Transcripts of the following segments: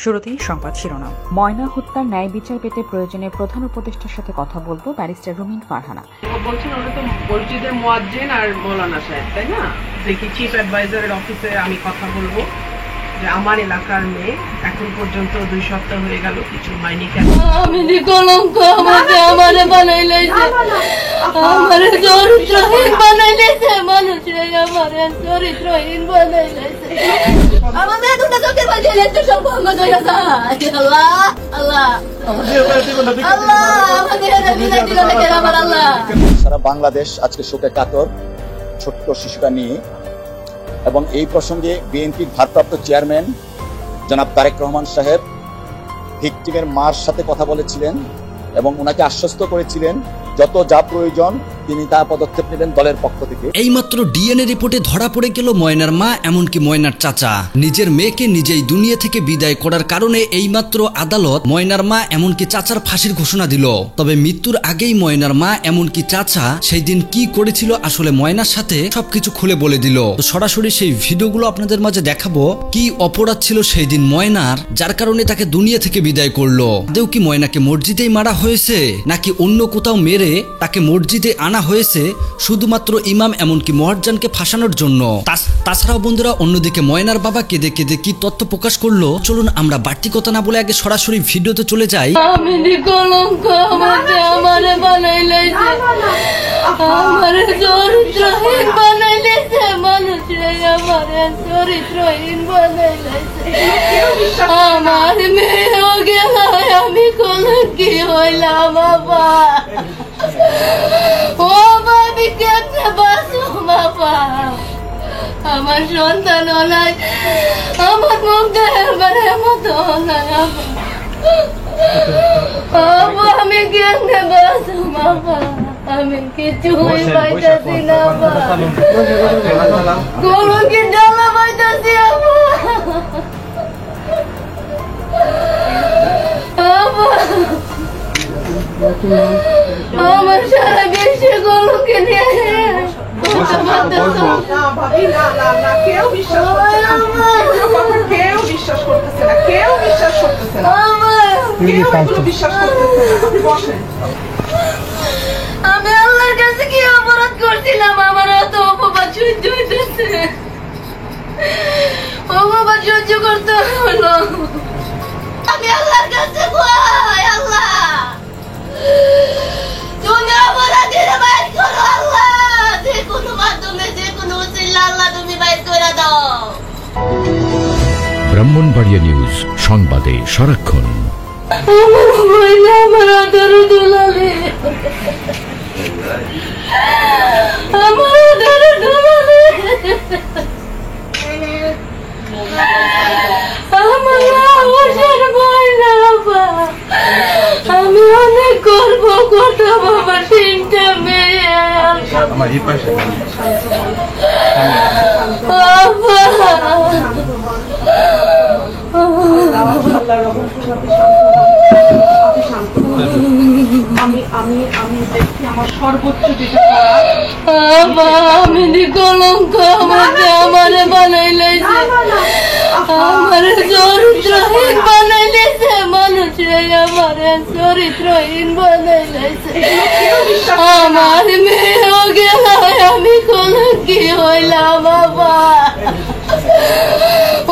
শুরুতেই সংবাদ শিরোনাম। ময়না হত্যার ন্যায় বিচার পেতে প্রয়োজনে প্রধান উপদেষ্টার সাথে কথা বলবো, ব্যারিস্টার রুমিন ফারহানা। বলছেন ওরা তো মসজিদের মুয়াজ্জিন আর মৌলানা সাহেব, তাই না? দেখি চিফ অ্যাডভাইজারের অফিসে আমি কথা বলবো যে আমার এলাকার মেয়ে এখন পর্যন্ত 2 সপ্তাহ হয়ে গেল, কিছু হয়নি কেন? আমি কলঙ্ক আমারে বানাইলাইছে, আমারে চরিত্রহীন বানাইলাইছে, মানুষে আমারে চরিত্রহীন বানাইলাইছে। আমাদের দুটো চোখের মাঝে লেজটা সব ভঙ্গ হয়ে যায়। আল্লাহ আল্লাহ আল্লাহ, আমাদের বিদায় দিল না কেন আমার আল্লাহ? সারা বাংলাদেশ আজকে শোকে কাতর ছোট্ট শিশুটা নিয়ে, এবং এই প্রসঙ্গে বিএনপির ভারপ্রাপ্ত চেয়ারম্যান জনাব তারেক রহমান সাহেব ভিকটিমের মার সাথে কথা বলেছিলেন এবং ওনাকে আশ্বস্ত করেছিলেন যত যা প্রয়োজন তিনি তা পদক্ষেপ নেবেন দলের পক্ষ থেকে। এইমাত্র ডিএনএ রিপোর্টে ধরা পড়ে গেল ময়নার মা, এমনকি ময়নার চাচা। নিজের মেয়েকে নিজেই দুনিয়া থেকে বিদায় করার কারণে এইমাত্র আদালত ময়নার মা এমনকি চাচার ফাঁসির ঘোষণা দিল। তবে মৃত্যুর আগেই ময়নার মা এমনকি চাচা সেই দিন কি করেছিল আসলে ময়নার সাথে সবকিছু খুলে বলে দিল। তো সরাসরি সেই ভিডিওগুলো আপনাদের মাঝে দেখাবো। কি অপরাধ ছিল সেই দিন ময়নার, যার কারণে তাকে দুনিয়া থেকে বিদায় করলো? দেও কি ময়নাকে মসজিদেই মারা হয়েছে, নাকি অন্য কোথাও মেরে তাকে মসজিদে আনা হয়েছে শুধুমাত্র ইমাম এমনকি মুয়াজ্জিনকে ফাঁসানোর জন্য? তাছাড়াও বন্ধুরা, অন্যদিকে ময়নার বাবা কেঁদে কেঁদে কি তথ্য প্রকাশ করলো, চলুন আমরা বাড়তি কথা না বলে আগে সরাসরি ভিডিওতে চলে যাই। আমি কলঙ্ক আমারে বানাইলাইছে, আমারে চরিত্রহীন বানাইলাইছে, মানুষে আমারে চরিত্রহীন বানাইলাইছে। আমার মেয়েও গেল, আমি কলঙ্কি হইলাম বাবা। ও বাবি কেমনে বাঁচো বাবা, আমার সন্তান নাই, আমার মুখ দেখার মতো নাই বাবা, আমি কেমনে বাঁচো বাবা, আমি কিছুই পাইতাছি না বাবা, কোনো কি ডালা পাইতাছি আমার সারা বিশ্বে গলুকে নিয়ে কেউ বিশ্বাস করতেছে না, কেউ বিশ্বাস করতেছে না। আমি আল্লাহর কাছে কি অপরাধ করছিলাম? আমার এত অপবাদ সহ্য হইতেছে, অপবাদ সহ্য করতে হলো। আমি আল্লাহর কাছে কই, আল্লাহ তুমি অপরাধীরা বাইর করো আল্লাহ, যে কোনো মাধ্যমে যে কোনো উসিলা আল্লাহ তুমি বাইর করে দাও। ব্রাহ্মণবাড়িয়া নিউজ, সংবাদে সারাক্ষণ। আমার মহিলা আমার আদর দুলালে, আমার আদর দুলালে, আমার আওয়াজের মহিলা বাবা, আমি অনেক গর্ব করতাম আমার 3টা মেয়ে। আমি দেখি আমার সর্বোচ্চ যেটা আমি কলঙ্ক আমারে বানাইলাইছে, আমারে চরিত্রহীন বানাইলাইছে, মানুষে আমারে চরিত্রহীন বানাইলাইছে। আমার মেয়েও গেল, আমি কলঙ্কি হইলাম বাবা।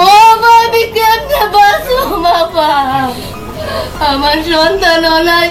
ও বাবি কেমনে বাঁচো বাবা, আমার সন্তান নাই,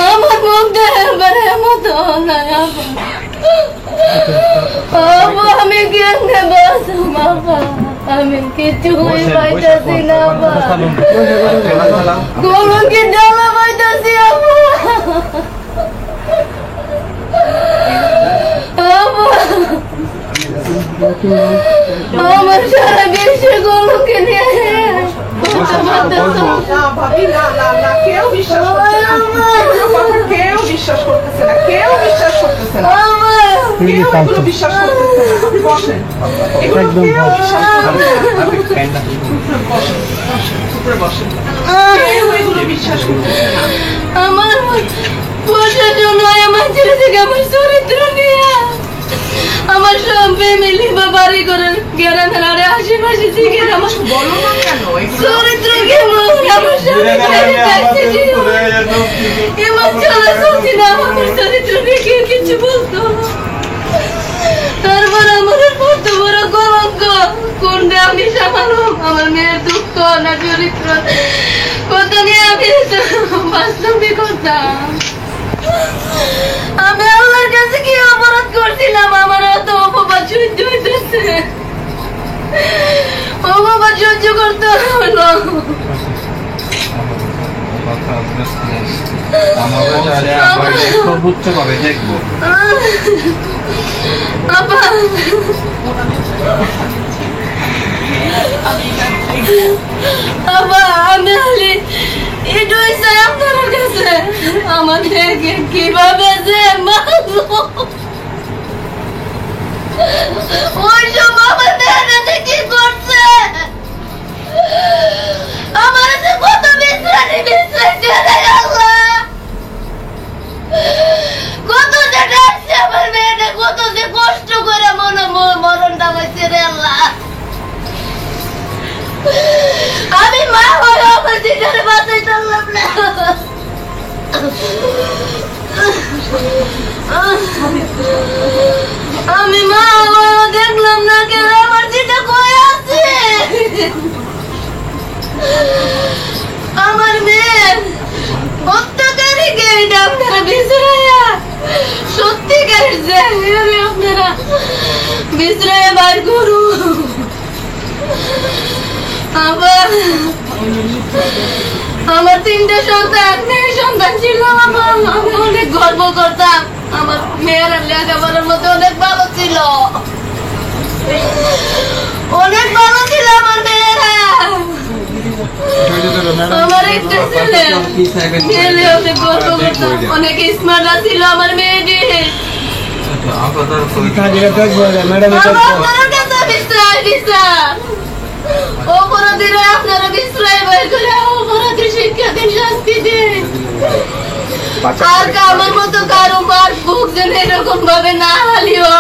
আমার মুখ দেখার মতো নাই বাবা, আমি কেমনে বাঁচো বাবা, আমি কিছুই পাইতাছি না বাবা, কোনো কি ডালা পাইতাছি আমার সারা বিশ্বে গলুকে নিয়ে কেউ বিশ্বাস করতেছে না, কেউ বিশ্বাস করতেছে না, কেউ বিশ্বাস করতেছে না। বসেন, বিশ্বাস করতেছে না। আমার বসার জন্য আমার ছেলে থেকে আমার চরিত্র নিয়ে আমার সব ফ্যামিলি বা বাড়ি করেন গ্রামের আরে আশেপাশে থেকে আমার বলো না কেন? চরিত্রকে এমন চলা চলছি না, আমার চরিত্র নিয়ে কেউ কিছু বলতো। তারপর আমার কত বড় কলঙ্ক, কোনটা আমি সামালো? আমার মেয়ের দুঃখ না চরিত্র, কত নিয়ে আমি বাস্তবিক করতাম। আমি আল্লাহর কাছে কি অপরাধ করছিলাম? আমার এত অপবাদ সহ্য হইতেছে, অপবাদ সহ্য করতে হলো। আমি এটাই চাই আপনার কাছে, আমাদেরকে কিভাবে যে ওই সব আমার মেয়েরা কি করছে, আমার যে কত বিশ্রানি বিশ্রাইছে রে আল্লাহ, কত যে ডাকছে আমার মেয়েটা, কত যে কষ্ট করে মরণটা হয়েছে রে আল্লাহ। আমি মা হয়ে আমার দিদারে বাঁচাইতে পারলাম না। আমি মা হয়ে দেখলাম না কেন আমার দিদা কই আছে। আমার মেয়ে হত্যাকারীকে এটা আপনারা বিশ্রাইয়া, সত্যিকারের যে আপনারা বিশ্রাইয়া বার করুন। আমার 3টে সন্তান, মেয়ে সন্তান ছিল, আমি অনেক গর্ব করতাম। আমার মেয়েরা লেখাপড়ার মধ্যে অনেক ভালো ছিল, অনেক ভালো ছিল আমার মেয়েরা। আমার একটা ছেলে, ছেলে অনেক গর্ব করতাম, অনেক স্মার্ট ছিল আমার মেয়েটি। অপরাধীরা আপনারা বিশ্রায় বের করে অপরাধী শিক্ষা দিন, শাস্তি দিন। আর আমার মতো কারো মার বুক যেন এরকম ভাবে না হালিও,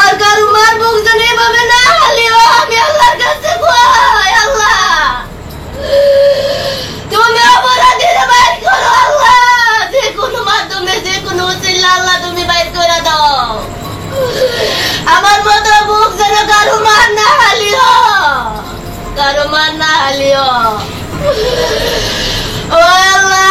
আর কারো মার বুক যেন এভাবে না হালিও। আমি আল্লাহর কাছে কই, আল্লাহ তুমি অপরাধীরা বাইর করো আল্লাহ, যে কোনো মাধ্যমে, যে কোনো উসিলা আল্লাহ তুমি বাইর করে দাও। আমার মতো বুক যেন কারো মার না হালিও, কারো মার না হালিও। ও আল্লাহ,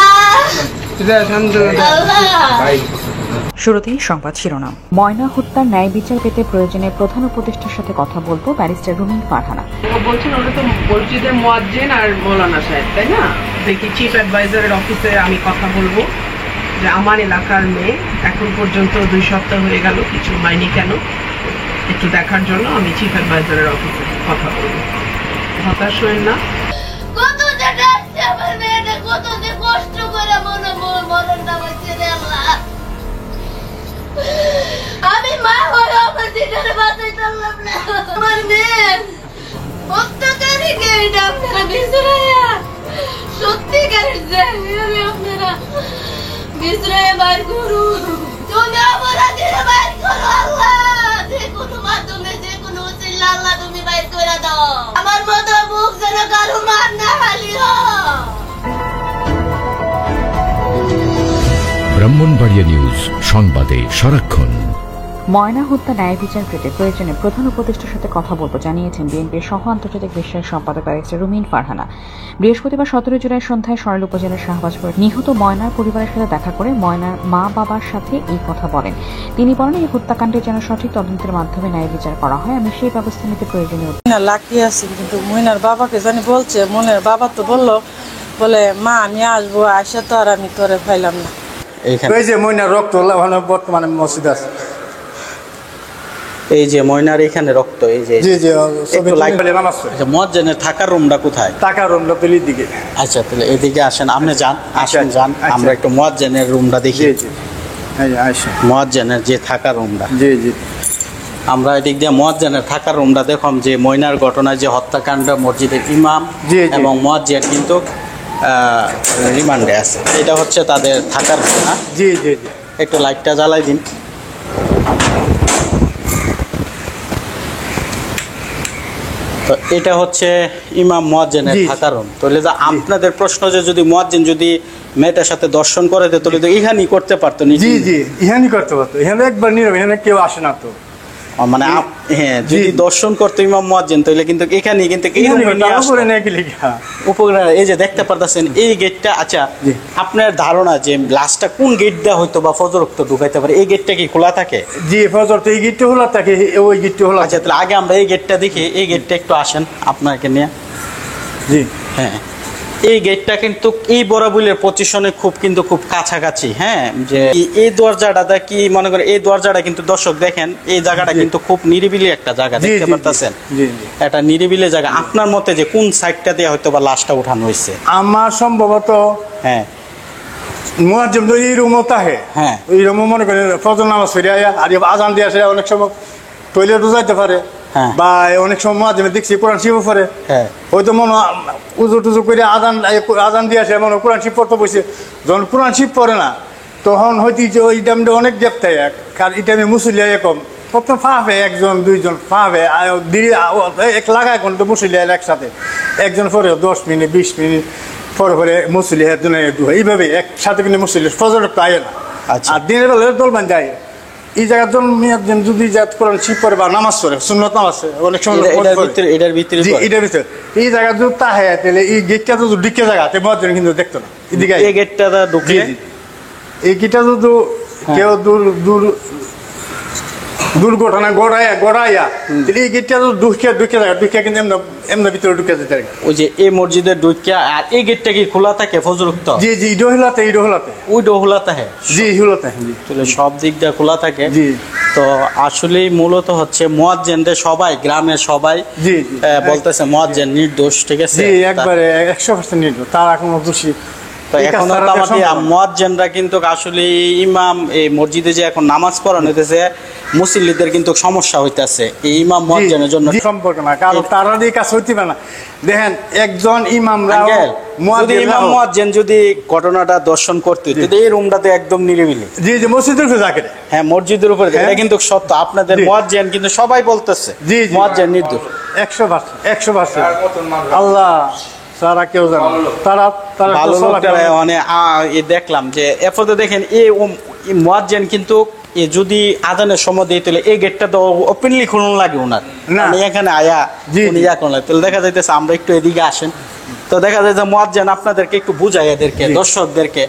শুরুতেই সংবাদ শিরোনাম। ময়না হত্যার ন্যায় বিচার পেতে প্রয়োজনে প্রধান উপদেষ্টার সাথে কথা বলবো, ব্যারিস্টার রুমিন ফারহানা। বলছেন ওরা তো মসজিদের মুয়াজ্জিন আর মৌলানা সাহেব, তাই না? দেখি চিফ অ্যাডভাইজারের অফিসে আমি কথা বলবো যে আমার এলাকার মেয়ে এখন পর্যন্ত 2 সপ্তাহ হয়ে গেল, কিছু হয়নি কেন, একটু দেখার জন্য আমি চিফ অ্যাডভাইজারের অফিসে কথা বলবো। হতাশ হবেন না। কত যে ডাকছে আমার মেয়েটা, কত যে কষ্ট করে মরণটা হয়েছে রে আল্লাহ। আমি মা হয়ে আমার দিদারে বাঁচাইতে পারলাম না। আমার মেয়ে হত্যাকারীকে এটা আপনারা বিশ্রাইয়া, সত্যিকারের যে আপনারা বিশ্রাইয়া বার করুন। তুমি অপরাধীরা বাইর করো আল্লাহ, যে কোনো মাধ্যমে, যে কোনো উসিলা আল্লাহ তুমি বাইর করে দাও। আমার মতো বুক যেন কারো মার না হালিও। ব্রাহ্মণবাড়িয়া নিউজ, সংবাদে সারাক্ষণ। ময়না হত্যা ন্যায় বিচার পেতে প্রয়োজনে প্রধান উপদেষ্টার সাথে কথা বলবো জানিয়েছেন বিএনপির সহ আন্তর্জাতিক বিষয়ক সম্পাদক ব্যারিস্টার রুমিন ফারহানা। বৃহস্পতিবার 17 জুলাই সন্ধ্যায় সরাইল উপজেলার শাহবাজপুরে নিহত ময়নার পরিবারের সাথে দেখা করে ময়নার মা বাবার সাথে এই কথা বলেন। তিনি বলেন, এই হত্যাকাণ্ডের যেন সঠিক তদন্তের মাধ্যমে ন্যায় বিচার করা হয়, আমি সেই ব্যবস্থা নিতে প্রয়োজনীয়। লাকিয়ে আছি, কিন্তু ময়নার বাবাকে জানি বলছে, মনের বাবা তো বললো, বলে মা আমি আসবো, আসে তো আর আমি তোরে পাইলাম না। এই যে ময়নার রক্ত বর্তমানে মসজিদ আছে, এই যে ময়নার এখানে রক্ত, এই যে মুয়াজ্জিনের থাকার রুমটা কোথায়? টাকার রুমটা পেলির দিকে। আচ্ছা, তাহলে এদিকে আসেন, আপনি যান, আসেন, যান, আমরা একটু মুয়াজ্জিনের রুমটা দেখি। মুয়াজ্জিনের যে থাকার রুমটা, জি জি, আমরা এদিক দিয়ে মুয়াজ্জিনের থাকার রুমটা দেখলাম যে ময়নার ঘটনায় যে হত্যাকাণ্ড, মসজিদের ইমাম এবং মুয়াজ্জিন কিন্তু রিমান্ডে আছে। এটা হচ্ছে তাদের থাকার রুম না? জি জি জি। একটু লাইটটা জ্বালাই দিন। তো এটা হচ্ছে ইমাম মুয়াজ্জিনের থাকার রুম। তাহলে যে আপনাদের প্রশ্ন যে যদি মুয়াজ্জিন যদি মেয়েটার সাথে দর্শন করে দিত তাহলে তো এখানেই করতে পারতো। জি জি, এখানেই করতে পারতো, এখানে একবার নীরব, এখানে কেউ আসে না তো। মানে হ্যাঁ, যদি দর্শন করতো ইমাম মুয়াজ্জিন তাহলে কিন্তু এখানেই কিন্তু উপরে এই যে দেখতে পারতেছেন এই গেটটা। আচ্ছা, আপনার ধারণা যে লাস্টটা কোন গেট দেওয়া হয়তো বা ফজর ওয়াক্ত ঢুকাইতে পারে, এই গেটটা কি খোলা থাকে? জি, ফজর তো এই গেটটা খোলা থাকে, ওই গেটটা খোলা। আচ্ছা, তাহলে আগে আমরা এই গেটটা দেখি, এই গেটটা একটু আসেন আপনাকে নিয়ে। জি হ্যাঁ, এই গেটটা কিন্তু এই বরাবরের পজিশনে খুব কাছাকাছি। হ্যাঁ, যে এই দরজাটা কি মনে করেন, এই দরজাটা কিন্তু দর্শক দেখেন এই জায়গাটা কিন্তু খুব নিরিবিলি একটা জায়গা, দেখতে পারতেছেন এটা নিরিবিলি জায়গা। আপনার মতে যে কোন সাইডটা দিয়ে হয়তো বা লাশটা উঠানো হয়েছে? আমার সম্ভবত হ্যাঁ মুয়াজ্জিন তো এই রুমও থাকে, হ্যাঁ ওই রুমও মনে করেন ফজর নামাজ পড়ে আয়া আর আজান দিয়ে আসে, অনেক সময় টয়লেটও যাইতে পারে, বা অনেক সময় মুয়াজ্জিন দেখছি কোরআন শিব পড়ে, হয়তো মনে উজু টুজু করে আজান দিয়ে আসে, মনে কোরআন শিব পড়তে বসে। যখন কোরআন শিব পড়ে না তখন হয়তো যে ওই টাইমটা অনেক গ্যাপ থাকে, কারণ এই টাইমে মুসলিয়া কম, প্রথম ফাঁপে একজন দুইজন ফাঁপে এক লাগায় কোন তো মুসলিয়া একসাথে একজন পরে 10 মিনিট 20 মিনিট পরে পরে মুসলিয়া এইভাবে একসাথে কিন্তু মুসলিয়া ফজর পায় না। আর দিনের বেলা দলবান যায় এই জায়গার জন্য যদি কোরআন শিব পড়ে বা নামাজ পড়ে, সুন্নত নামাজ অনেক সময় এটার ভিতরে এই জায়গা যদি তাহে তাহলে এই গেটটা তো ঢুকে জায়গা মুয়াজ্জিন কিন্তু দেখতো না। এদিকে এই গেটটা ঢুকে এই গেটটা যদি কেউ দুর্ঘটনা গড়াইয়া এই গেটটা তো ঢুকে জায়গা ঢুকে কিন্তু এমনি ভিতরে ঢুকে যেতে। ওই যে এই মসজিদের ঢুকে আর এই গেটটা কি খোলা থাকে ফজর ওয়াক্ত? জি জি, ইডো হলাতে ওই ডোহলাতে হ্যাঁ, জি হলাতে, তাহলে সব দিক দিয়ে খোলা থাকে। জি, তো আসলে মূলত হচ্ছে মুয়াজ্জিনদের সবাই গ্রামের সবাই জি বলতেছে মুয়াজ্জিন নির্দোষ, ঠিক আছে? জি, একবারে 100% নির্দোষ, তার কোনো দোষী। তো এখন মুয়াজ্জিনরা কিন্তু আসলে ইমাম এই মসজিদে যে এখন নামাজ পড়ানো হইতেছে মুসল্লিদের কিন্তু সমস্যা হইতেছে এই ইমাম মুয়াজ্জিনের জন্য সম্পর্ক না, কারণ তারা দিয়ে কাজ হইতে পারে না। দেখেন একজন ইমাম মুয়াজ্জিন যদি ঘটনাটা দর্শন করতে হইতো এই রুমটাতে একদম নিরিবিলি। জি জি, মসজিদের উপরে থাকে, হ্যাঁ মসজিদের উপরে, এটা কিন্তু সত্য। আপনাদের মুয়াজ্জিন কিন্তু সবাই বলতেছে জি মুয়াজ্জিন নির্দোষ 100%। আল্লাহ সারা কেউ জানে, তারা ভালো লোকটা দেখলাম যে এরপরে দেখেন এই মুয়াজ্জিন কিন্তু যদি আজানের সময় দিয়ে তাহলে এই গেটটা তো ওপেনলি খুলন লাগে ওনার, এখানে আয়া উনি তাহলে দেখা যাইতেছে। আমরা একটু এদিকে আসেন, তো দেখা যায় যে মুয়াজ্জিন আপনাদেরকে একটু বুঝাই এদেরকে দর্শকদেরকে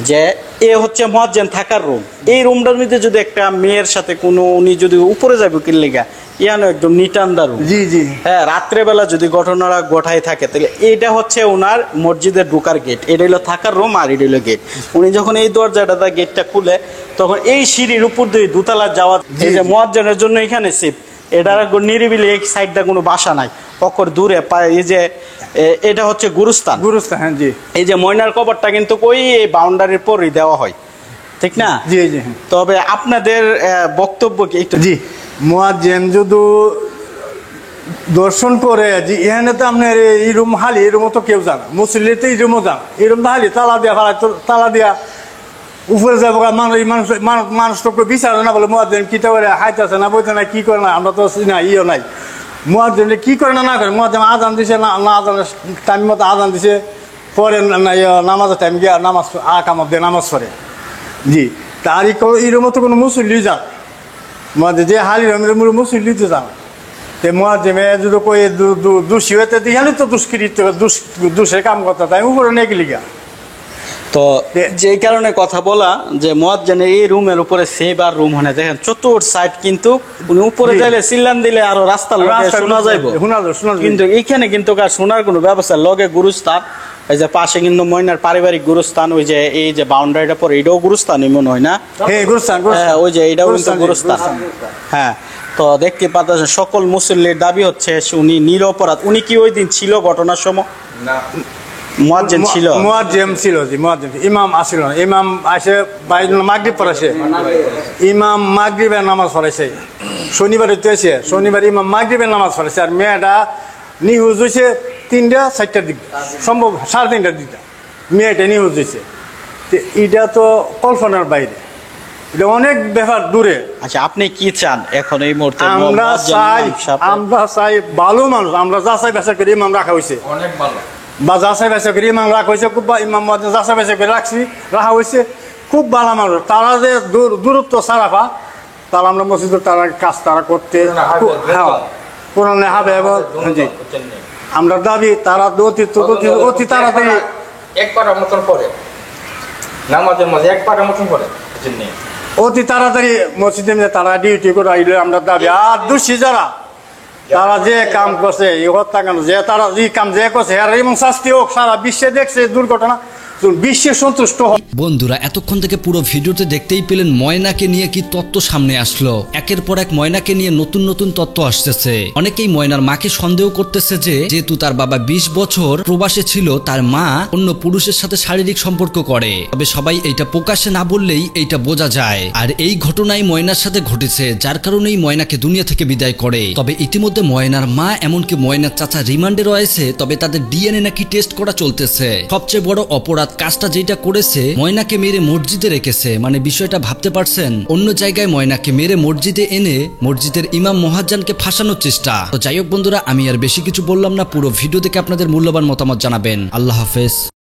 যে এ হচ্ছে মুয়াজ্জিন থাকার রুম। এই রুমটার মধ্যে যদি একটা মেয়ের সাথে কোনো উনি যদি উপরে যাবে কিল্লিগা ইয়ানো একদম নিটান্দা রুম। জি জি, হ্যাঁ রাত্রেবেলা যদি ঘটনাটা ঘটাই থাকে তাহলে এইটা হচ্ছে ওনার মসজিদের ঢোকার গেট, এটা হলো থাকার রুম আর এটা হলো গেট। উনি যখন এই দরজাটা গেটটা খুলে তখন এই সিঁড়ির উপর দিয়ে দোতলা যাওয়া, এই যে মুয়াজ্জিনের জন্য এখানে সেফ, এটার নিরিবিলি এক সাইডটা কোনো বাসা নাই, অকর দূরে এই যে এটা হচ্ছে গুরুস্থান। হ্যাঁ জি, এই যে ময়নার কবরটা কিন্তু ওই বাউন্ডারির পরই দেওয়া হয়, ঠিক না? জি জি। তবে আপনাদের বক্তব্য কি একটু? জি, মুয়াজ্জিন যদি দর্শন করে যে এখানে তো আপনার এই রুম হালি, এই রুমও তো কেউ জানা, মুসল্লিতে এই রুমও জানা, এই রুম তো হালি তালা দিয়া তালা দিয়া উপরে যাবো, মানুষ তো বিচার না বলে মুয়াজ্জিন কি করে হাইতেছে না বইতে না কি করে না, আমরা তো না ইও নাই। মুয়াজ্জিন কি করে না করে, মুয়াজ্জিন আজান দিছে না আজানের টাইম মতো আজান দিছে, পরে নামাজের টাইম গিয়া নামাজ আকামত দিয়ে নামাজ পড়ে। জি, তার এই রুমও তো কোনো মুসল্লি যান, যে হালি মুসল্লি তো জানা। তে মুয়াজ্জিন যদি কই দোষী হইতে দিহালি তো দুষ্কৃত দোষের কাম করতে, তাই উপরে নেই লিগা। তো যে কারণে কথা বলা যে মুয়াজ্জিনের এই রুমের উপরে সেভ আর রুম হয়, দেখেন চতুর্থ সাইড কিন্তু উনি উপরে যাইলে চিল্লান দিলে আরো রাস্তার লগে শোনা যাইবো, কিন্তু এইখানে কিন্তু আর শোনার কোনো ব্যবস্থা। লগে গুরুস্থান, এই যে পাশে কিন্তু ময়নার পারিবারিক গুরুস্থান, ওই যে এই যে বাউন্ডারিটা পরে এটাও গুরুস্থানই মনে হয় না? হ্যাঁ, ওই যে এটাও কিন্তু গুরুস্থান। হ্যাঁ, তো দেখতে পাচ্ছেন সকল মুসল্লির দাবি হচ্ছে উনি নিরপরাধ। উনি কি ওই দিন ছিল ঘটনার সময়? মুয়াজ্জিন ছিল, মুয়াজ্জিন ছিল, জি মুয়াজ্জিন, ইমাম আসিল না। ইমাম আসে মাগরিব পড়াছে, ইমাম মাগরিবের নামাজ পড়াইছে, শনিবারে তো এসে শনিবার ইমাম মাগরিবের নামাজ পড়াইছে। আর মেয়েটা নিউজ হয়েছে 3টা-4টার দিক, সম্ভব 3:30টার দিকটা মেয়েটা নিউজ হয়েছে। এটা তো কল্পনার বাইরে। এটা অনেক ব্যাপার দূরে। আচ্ছা, আপনি কি চান এখন এই মুহূর্তে? আমরা চাই ভালো মানুষ, আমরা যাচাই বাছাই করে ইমাম রাখা হয়েছে, অনেক ভালো, বা যাচাই বাছাই করে ইমাম রাখা হয়েছে, খুব ইমাম যাচাই বাছাই করে রাখা হয়েছে, খুব ভালো মানুষ। তারা যে দূরত্ব ছাড়া তারা আমরা মসজিদের তারা কাজ তারা করতে পুরানো হবে। এবং আমরা দাবি তারা অতি তাড়াতাড়ি অতি তাড়াতাড়ি মসজিদে তারা ডিউটি করে আইলে আমরা দাবি। আর দোষী যারা তারা যে কাম করছে এই হত্যাকাণ্ড, যে তারা যে কাম যে করছে এবং শাস্তি হোক, সারা বিশ্বে দেখছে দুর্ঘটনা, বিশ্বে সন্তুষ্ট। বন্ধুরা, এতক্ষণ থেকে পুরো ভিডিওতে দেখতেই পেলেন ময়নাকে নিয়ে কি তত্ত্ব সামনে আসলো। একের পর এক ময়নাকে নিয়ে নতুন নতুন তত্ত্ব আসতেছে। অনেকেই ময়নার মাকে সন্দেহ করতেছে যে যেহেতু তার বাবা 20 বছর প্রবাসে ছিল, তার মা অন্য পুরুষের সাথে শারীরিক সম্পর্ক করে। তবে সবাই এইটা প্রকাশ্যে না বললেই এইটা বোঝা যায়। আর এই ঘটনাই ময়নার সাথে ঘটেছে, যার কারণেই ময়নাকে দুনিয়া থেকে বিদায় করে। তবে ইতিমধ্যে ময়নার মা এমনকি ময়নার চাচা রিমান্ডে রয়েছে। তবে তাদের ডিএনএ নাকি টেস্ট করা চলতেছে। সবচেয়ে বড় অপরাধ কাজটা যেটা করেছে, ময়নাকে মেরে মসজিদে রেখেছে। মানে বিষয়টা ভাবতে পারছেন? অন্য জায়গায় ময়নাকে মেরে মসজিদে এনে মসজিদের ইমাম মোহাজ্জানকে ফাঁসানোর চেষ্টা। তো যাই হোক বন্ধুরা, আমি আর বেশি কিছু বললাম না। পুরো ভিডিও দেখে আপনাদের মূল্যবান মতামত জানাবেন। আল্লাহ হাফেজ।